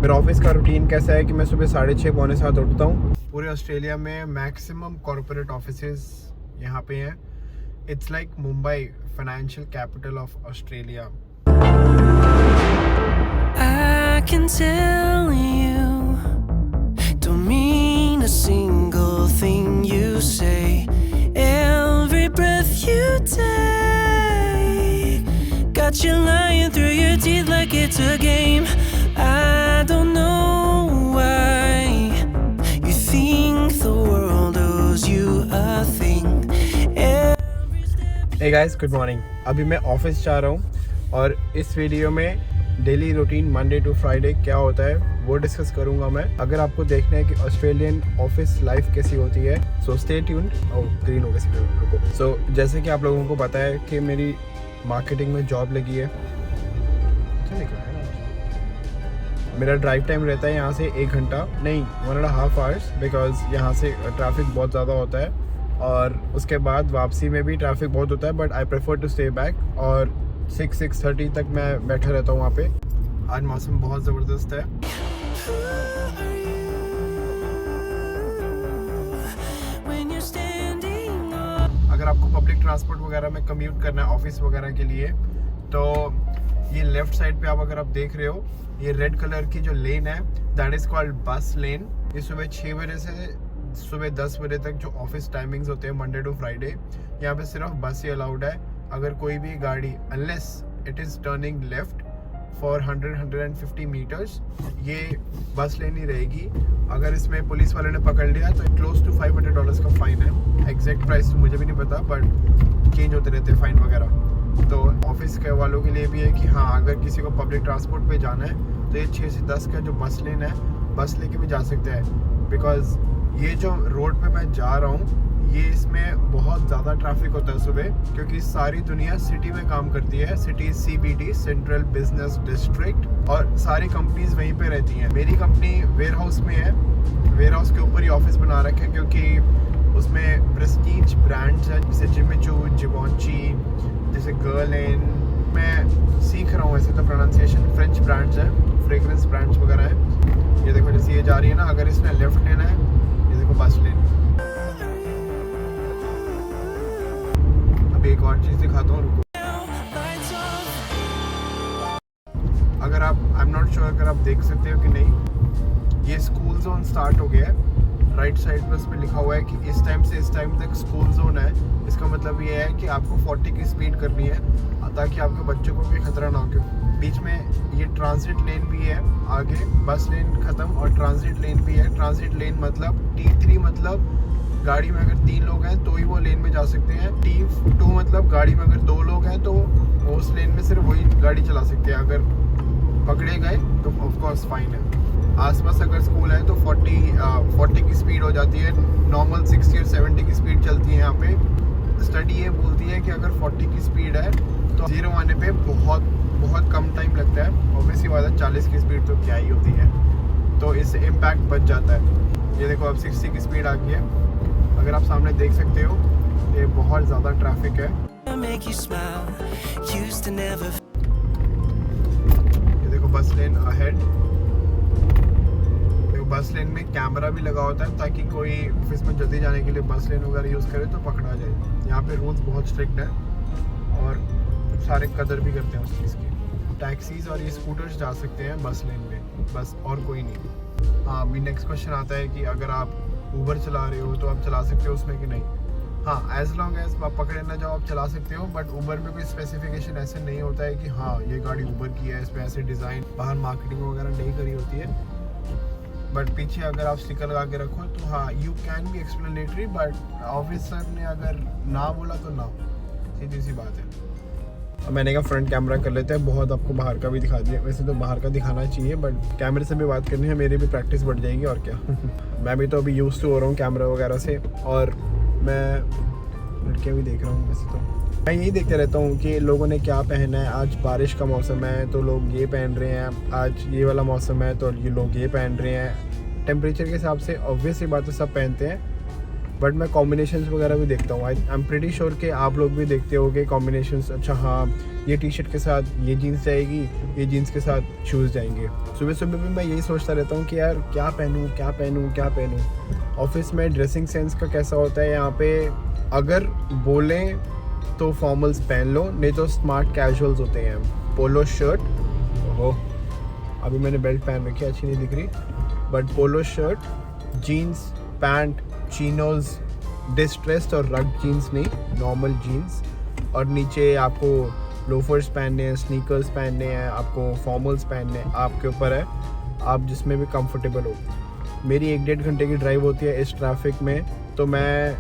मेरा ऑफिस का रूटीन कैसा है कि मैं सुबह 6:30 पौने 7 उठता हूँ। पूरे ऑस्ट्रेलिया में मैक्सिमम कॉर्पोरेट ऑफिसेज यहाँ पे हैं। It's like Mumbai, financial capital of Australia. I can tell you don't mean a single thing you say. Every breath you take got you lying through your teeth like it's a game. I don't know why you think the world owes you a thing. Hey guys, good morning. अभी मैं office जा रहा हूँ और इस video में daily routine Monday to Friday क्या होता है वो डिस्कस करूंगा मैं। अगर आपको देखना है कि ऑस्ट्रेलियन ऑफिस लाइफ कैसी होती है सो स्टे ट्यून्ड। ग्रीन हो गया, रुको। सो जैसे कि आप लोगों को पता है कि मेरी मार्केटिंग में जॉब लगी है। क्या लिख रहा है? मेरा ड्राइव टाइम रहता है यहाँ से 1 घंटा नहीं 1.5 आवर्स, बिकॉज यहाँ से ट्रैफिक बहुत ज़्यादा होता है और उसके बाद वापसी में भी ट्रैफिक बहुत होता है। But I prefer to stay back और 6-6:30 तक मैं बैठा रहता हूँ वहाँ पे। आज मौसम बहुत ज़बरदस्त है। अगर आपको पब्लिक ट्रांसपोर्ट वगैरह में कम्यूट करना है ऑफिस वगैरह के लिए तो ये लेफ्ट साइड पे आप अगर आप देख रहे हो ये रेड कलर की जो लेन है दैट इज़ कॉल्ड बस लेन। ये सुबह 6 बजे से सुबह 10 बजे तक जो ऑफिस टाइमिंग्स होते हैं मंडे टू फ्राइडे, यहाँ पे सिर्फ बस ही अलाउड है। अगर कोई भी गाड़ी unless it is turning left for 100-150 meters ये बस लेनी रहेगी। अगर इसमें पुलिस वाले ने पकड़ लिया तो क्लोज टू $500 का फ़ाइन है। एग्जैक्ट प्राइस तो मुझे भी नहीं पता बट चेंज होते रहते हैं फ़ाइन वगैरह। तो ऑफिस के वालों के लिए भी है कि हाँ अगर किसी को पब्लिक ट्रांसपोर्ट पे जाना है तो ये 6 से 10 का जो बस लेन है बस लेके भी जा सकते हैं। बिकॉज ये जो रोड पे मैं जा रहा हूँ ये इसमें बहुत ज़्यादा ट्रैफिक होता है सुबह, क्योंकि सारी दुनिया सिटी में काम करती है। City CBD, central business district, और सारी कंपनीज वहीं पे रहती हैं। मेरी कंपनी वेयर हाउस में है। वेयर हाउस के ऊपर ही ऑफिस बना रखे हैं क्योंकि उसमें प्रेस्टीज ब्रांड्स हैं जैसे जिमी चू, जिवॉन्ची, जैसे गर्लिन। मैं सीख रहा हूँ ऐसे तो प्रोनाउंसिएशन। फ्रेंच ब्रांड्स हैं, फ्रेग्रेंस ब्रांड्स वगैरह हैं। ये देखो जैसे ये जा रही है ना, अगर इसने लेफ्ट लेना है ये देखो बस लेन। एक और चीज़ दिखाता हूँ, रुको। अगर आप आई एम नॉट श्योर अगर आप देख सकते हो कि नहीं, ये स्कूल जोन स्टार्ट हो गया है। राइट साइड पे उस पर लिखा हुआ है कि इस टाइम से इस टाइम तक स्कूल जोन है। इसका मतलब ये है कि आपको 40 की स्पीड करनी है ताकि आपके बच्चों को भी खतरा ना हो। बीच में ये ट्रांजिट लेन भी है, आगे बस लेन ख़त्म और ट्रांजिट लेन भी है। ट्रांजिट लेन मतलब T3 मतलब गाड़ी में अगर 3 लोग हैं तो ही वो लेन में जा सकते हैं। T2 मतलब गाड़ी में अगर 2 लोग हैं तो उस लेन में सिर्फ वही गाड़ी चला सकते हैं। अगर पकड़े गए तो ऑफकोर्स फाइन है। आसपास अगर स्कूल है तो 40 की स्पीड हो जाती है। नॉर्मल 60 और 70 की स्पीड चलती है यहाँ पे। स्टडी ये बोलती है कि अगर 40 की स्पीड है तो 0 आने पे बहुत कम टाइम लगता है। ऑब्वियसली बात है 40 की स्पीड तो क्या ही होती है, तो इससे इम्पैक्ट बच जाता है। ये देखो अब 60 की स्पीड आ गई है। अगर आप सामने देख सकते हो ये बहुत ज़्यादा ट्रैफिक है। ये देखो बस लेन अहेड। देखो बस लेन में कैमरा भी लगा होता है ताकि कोई ऑफिस में जल्दी जाने के लिए बस लेन वगैरह यूज़ करे तो पकड़ा जाए। यहाँ पे रूल्स बहुत स्ट्रिक्ट है और सारे कदर भी करते हैं उस चीज़ की। टैक्सीज और ये स्कूटर्स जा सकते हैं बस लेन में, बस और कोई नहीं। हाँ, अभी नेक्स्ट क्वेश्चन आता है कि अगर आप ऊबर चला रहे हो तो आप चला सकते हो उसमें कि नहीं। हाँ, एज लॉन्ग एज आप पकड़े ना जाओ आप चला सकते हो। बट ऊबर में कोई स्पेसिफिकेशन ऐसे नहीं होता है कि हाँ ये गाड़ी ऊबर की है, इस पर ऐसे डिज़ाइन बाहर मार्केटिंग वगैरह नहीं करी होती है। बट पीछे अगर आप स्टिकर लगा के रखो तो हाँ you can be explanatory, but officer ने अगर ना बोला तो ना, सीधी सी बात है। मैंने कहा फ्रंट कैमरा कर लेते हैं, बहुत आपको बाहर का भी दिखा दिया। वैसे तो बाहर का दिखाना चाहिए बट कैमरे से भी बात करनी है, मेरी भी प्रैक्टिस बढ़ जाएगी और क्या। मैं भी तो अभी यूज़ टू हो रहा हूँ कैमरा वगैरह से, और मैं लड़कियाँ भी देख रहा हूँ। वैसे तो मैं यही देखते रहता हूँ कि लोगों ने क्या पहना है। आज बारिश का मौसम है तो लोग ये पहन रहे हैं, आज ये वाला मौसम है तो ये लोग ये पहन रहे हैं। टेम्परेचर के हिसाब से ऑब्वियसली बात है सब पहनते हैं, बट मैं कॉम्बिनेशंस वगैरह भी देखता हूँ। आई एम प्रीटी श्योर कि आप लोग भी देखते होगे कॉम्बिनेशंस। अच्छा हाँ, ये टी शर्ट के साथ ये जीन्स जाएगी, ये जीन्स के साथ शूज़ जाएंगे। सुबह सुबह भी मैं यही सोचता रहता हूँ कि यार क्या पहनूँ क्या पहनूँ क्या पहनूँ। ऑफिस में ड्रेसिंग सेंस का कैसा होता है यहाँ पे, अगर बोलें तो फॉर्मल्स पहन लो, नहीं तो स्मार्ट कैजुअल्स होते हैं। पोलो शर्ट, ओहो अभी मैंने बेल्ट पहन रखी है, अच्छी नहीं दिख रही, but polo shirt, jeans, pants, chinos, distressed और रग जीन्स नहीं, नॉर्मल जीन्स, और नीचे आपको लोफर्स पहनने हैं, स्नीकर्स पहनने हैं, आपको फॉर्मल्स पहनने हैं, आपके ऊपर है, आप जिसमें भी कंफर्टेबल हो। मेरी 1-1.5 घंटे की ड्राइव होती है इस ट्रैफिक में, तो मैं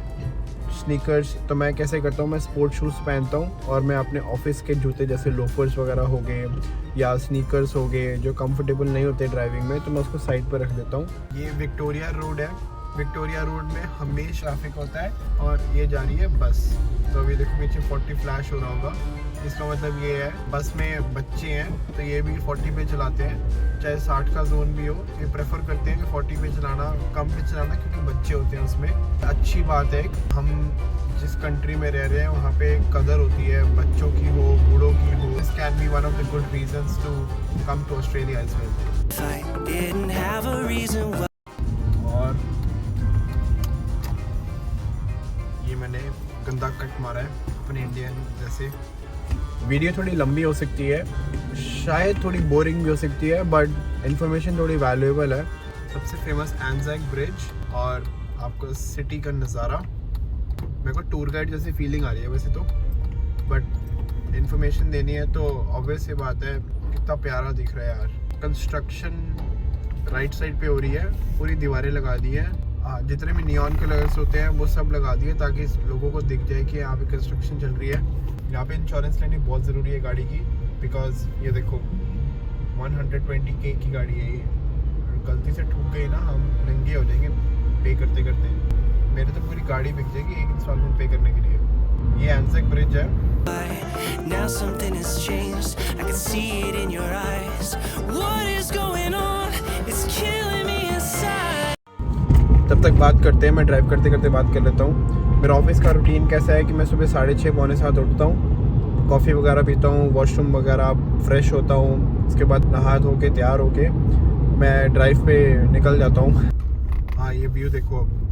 स्नीकर्स, तो मैं कैसे करता हूँ, मैं स्पोर्ट शूज़ पहनता हूँ और मैं अपने ऑफिस के जूते जैसे लोफर्स वगैरह हो गए या स्नीकर्स हो गए जो कंफर्टेबल नहीं होते ड्राइविंग में, तो मैं उसको साइड पर रख देता हूँ। ये विक्टोरिया रोड है, विक्टोरिया रोड में हमेशा ट्रैफिक होता है और ये जा रही है बस। तो अभी देखो पीछे 40 फ्लैश हो रहा होगा, इसका मतलब ये है बस में बच्चे हैं तो ये भी 40 पे चलाते हैं, चाहे 60 का जोन भी हो, ये प्रेफर करते हैं कि 40 पे चलाना, कम पे चलाना, क्योंकि बच्चे होते हैं उसमें। अच्छी बात है, हम जिस कंट्री में रह रहे हैं वहाँ पे कदर होती है, बच्चों की हो, बूढ़ों की हो। This can be one of the good reasons to come to Australia as well. और ये मैंने गंदा कट मारा है अपने इंडियन जैसे। वीडियो थोड़ी लंबी हो सकती है, शायद थोड़ी बोरिंग भी हो सकती है, बट इन्फॉर्मेशन थोड़ी वैल्यूएबल है। सबसे फेमस एंजाक ब्रिज और आपको सिटी का नज़ारा, मेरे को टूर गाइड जैसी फीलिंग आ रही है वैसे तो, बट इन्फॉर्मेशन देनी है तो ऑब्वियस ये बात है, कितना प्यारा दिख रहा है यार। कंस्ट्रक्शन राइट साइड पे हो रही है, पूरी दीवारें लगा दी हैं, जितने भी नियॉन कलर्स होते हैं वो सब लगा दिए ताकि लोगों को दिख जाए कि यहाँ पे कंस्ट्रक्शन चल रही है। यहाँ पे इंश्योरेंस लेनी बहुत ज़रूरी है गाड़ी की, बिकॉज ये देखो 120K की गाड़ी है ये, गलती से ठुक गई ना हम नंगे हो जाएंगे पे करते करते। मेरे तो पूरी गाड़ी बिक जाएगी एक इंस्टॉलमेंट पे करने के लिए। ये एंजाक ब्रिज है। Now something has changed. I can see it in your eyes. What is going on? It's killing me inside. तब तक बात करते हैं, मैं ड्राइव करते करते बात कर लेता हूँ। मेरा ऑफिस का रूटीन कैसा है कि मैं सुबह 6:30 पौने 7 उठता हूँ, कॉफ़ी वगैरह पीता हूँ, वॉशरूम वगैरह फ्रेश होता हूँ, उसके बाद नहा धो के तैयार होके मैं ड्राइव पे निकल जाता हूँ। हाँ ये व्यू देखो अब,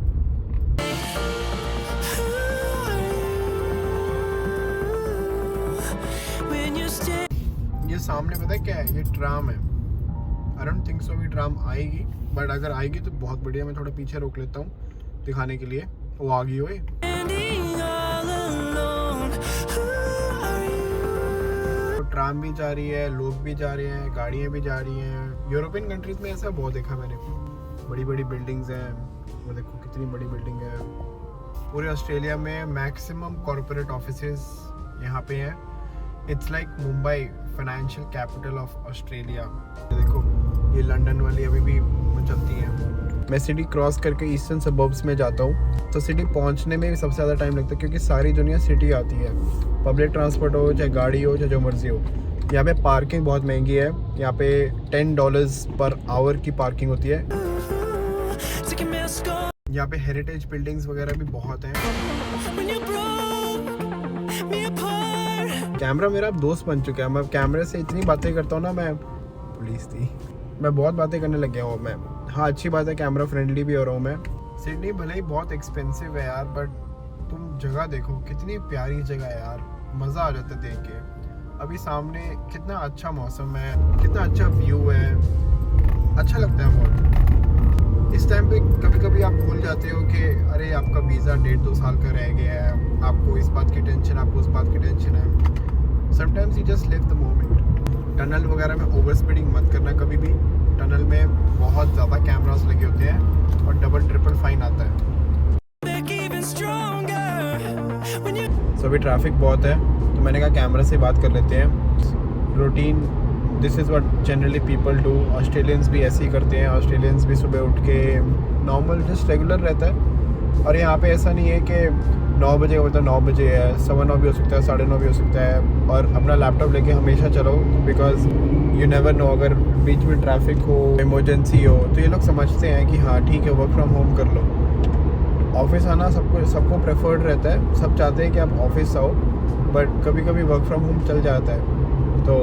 ये सामने पता है क्या है, ये ट्राम है। आई डोंट थिंक सो भी ट्राम आएगी, बट अगर आएगी तो बहुत बढ़िया। मैं थोड़ा पीछे रोक लेता हूँ दिखाने के लिए, वो आ गई। ओए तो ट्राम भी जा रही है, लोग भी जा रहे हैं, गाड़ियाँ भी जा रही हैं। यूरोपियन कंट्रीज में ऐसा बहुत देखा मैंने, बड़ी बड़ी बिल्डिंग्स हैं, वो देखो कितनी बड़ी बिल्डिंग है। पूरे ऑस्ट्रेलिया में मैक्सिमम कॉर्पोरेट ऑफिसेज यहाँ पे हैं। It's like Mumbai, financial capital of Australia. देखो ये लंदन वाली अभी भी चलती है। मैं सिटी क्रॉस करके ईस्टर्न सबर्ब्स में जाता हूँ, तो सिटी पहुँचने में भी सबसे ज़्यादा टाइम लगता है क्योंकि सारी दुनिया सिटी आती है, पब्लिक ट्रांसपोर्ट हो चाहे गाड़ी हो चाहे जो मर्जी हो। यहाँ पे पार्किंग बहुत महंगी है, यहाँ पे $10 पर आवर की पार्किंग होती है। यहाँ पे हेरिटेज बिल्डिंग्स वगैरह भी बहुत हैं। कैमरा मेरा अब दोस्त बन चुका है, मैं कैमरे से इतनी बातें करता हूँ ना, मैं पुलिस थी, मैं बहुत बातें करने लग गया हूँ मैं। हाँ अच्छी बात है, कैमरा फ्रेंडली भी हो रहा हूँ मैं। सिडनी भले ही बहुत एक्सपेंसिव है यार, बट तुम जगह देखो कितनी प्यारी जगह है यार, मज़ा आ जाता है देख के। अभी सामने कितना अच्छा मौसम है, कितना अच्छा व्यू है, अच्छा लगता है बहुत। इस टाइम पे कभी कभी आप भूल जाते हो कि अरे आपका वीज़ा 1.5-2 साल का रह गया है, आपको इस बात की टेंशन, आपको उस बात की टेंशन है। Sometimes you just live the moment. Tunnel वगैरह में ओवर स्पीडिंग मत करना कभी भी, टनल में बहुत ज़्यादा कैमरास लगे होते हैं और डबल ट्रिपल फाइन आता है। सो अभी ट्रैफिक बहुत है तो मैंने कहा कैमरा से बात कर लेते हैं। Routine, this is what generally people do. Australians भी ऐसे ही करते हैं, ऑस्ट्रेलियंस भी सुबह उठ के नॉर्मल जस्ट रेगुलर रहता है। और यहाँ पे ऐसा नहीं है कि 9 बजे होता है 9 बजे है, 9:15 भी हो सकता है, 9:30 भी हो सकता है। और अपना लैपटॉप लेके हमेशा चलो, बिकॉज यू नेवर नो, अगर बीच में ट्रैफिक हो, इमरजेंसी हो, तो ये लोग समझते हैं कि हाँ ठीक है वर्क फ्रॉम होम कर लो। ऑफिस आना सबको प्रेफर्ड रहता है, सब चाहते हैं कि आप ऑफिस आओ, बट कभी कभी वर्क फ्रॉम होम चल जाता है, तो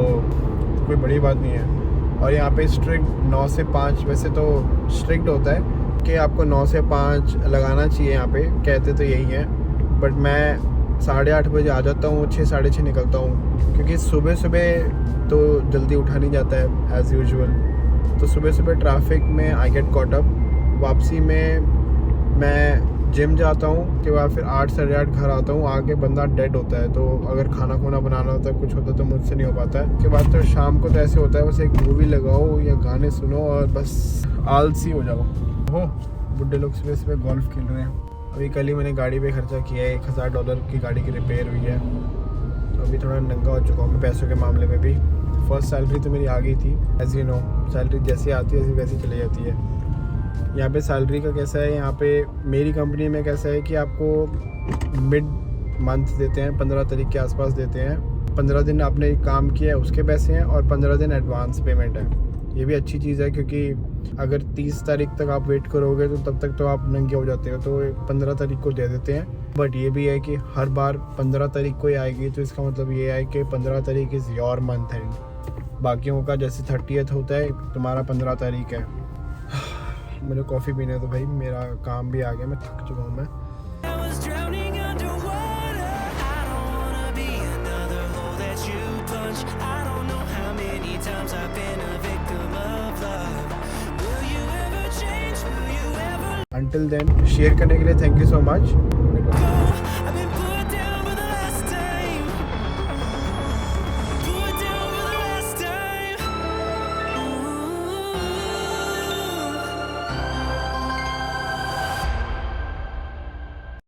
कोई बड़ी बात नहीं है। और यहाँ पे स्ट्रिक्ट 9 से 5, वैसे तो स्ट्रिक्ट होता है कि आपको 9 से 5 लगाना चाहिए, यहाँ पे कहते तो यही है, बट मैं 8:30 बजे आ जाता हूँ, 6 साढ़े 6 निकलता हूँ, क्योंकि सुबह सुबह तो जल्दी उठा नहीं जाता है एज़ यूजुअल। तो सुबह सुबह ट्रैफिक में आई गेट कॉट अप, वापसी में मैं जिम जाता हूँ, के बाद फिर 8 साढ़े 8 घर आता हूँ, आके बंदा डेड होता है, तो अगर खाना खुना बनाना होता है, कुछ होता है, तो मुझसे नहीं हो पाता है। उसके बाद तो शाम को तो ऐसे होता है, बस एक मूवी लगाओ या गाने सुनो और बस आलसी हो जाओ। हो बुढ़े लोग सुबह सुबह गोल्फ खेल रहे हैं। अभी कल ही मैंने गाड़ी पे खर्चा किया है, $1000 की गाड़ी की रिपेयर हुई है, तो अभी थोड़ा नंगा हो चुका हूँ मैं पैसों के मामले में भी। फर्स्ट सैलरी तो मेरी आ गई थी, एज यू नो, सैलरी जैसी आती है वैसी चली जाती है। यहाँ पे सैलरी का कैसा है, यहाँ पे मेरी कंपनी में कैसा है कि आपको मिड मंथ देते हैं, 15 तारीख के आसपास देते हैं। 15 दिन आपने काम किया है उसके पैसे हैं, और 15 दिन एडवांस पेमेंट है। ये भी अच्छी चीज़ है, क्योंकि अगर 30 तारीख तक आप वेट करोगे तो तब तक तो आप नंगे हो जाते हो, तो 15 तारीख को दे देते हैं। बट ये भी है कि हर बार 15 तारीख को ही आएगी, तो इसका मतलब ये है कि 15 तारीख इज़ योर मंथ एंड। बाकियों का जैसे 30th होता है, तुम्हारा 15 तारीख है। मुझे कॉफ़ी पीने तो भाई, मेरा काम भी आ गया, मैं थक चुका हूँ मैं। I was drowning underwater. I don't wanna be another hole that you punch. I don't know how many times I've been a victim of love. Will you ever change? Will you ever Until then, share करने के लिए thank you so much. go?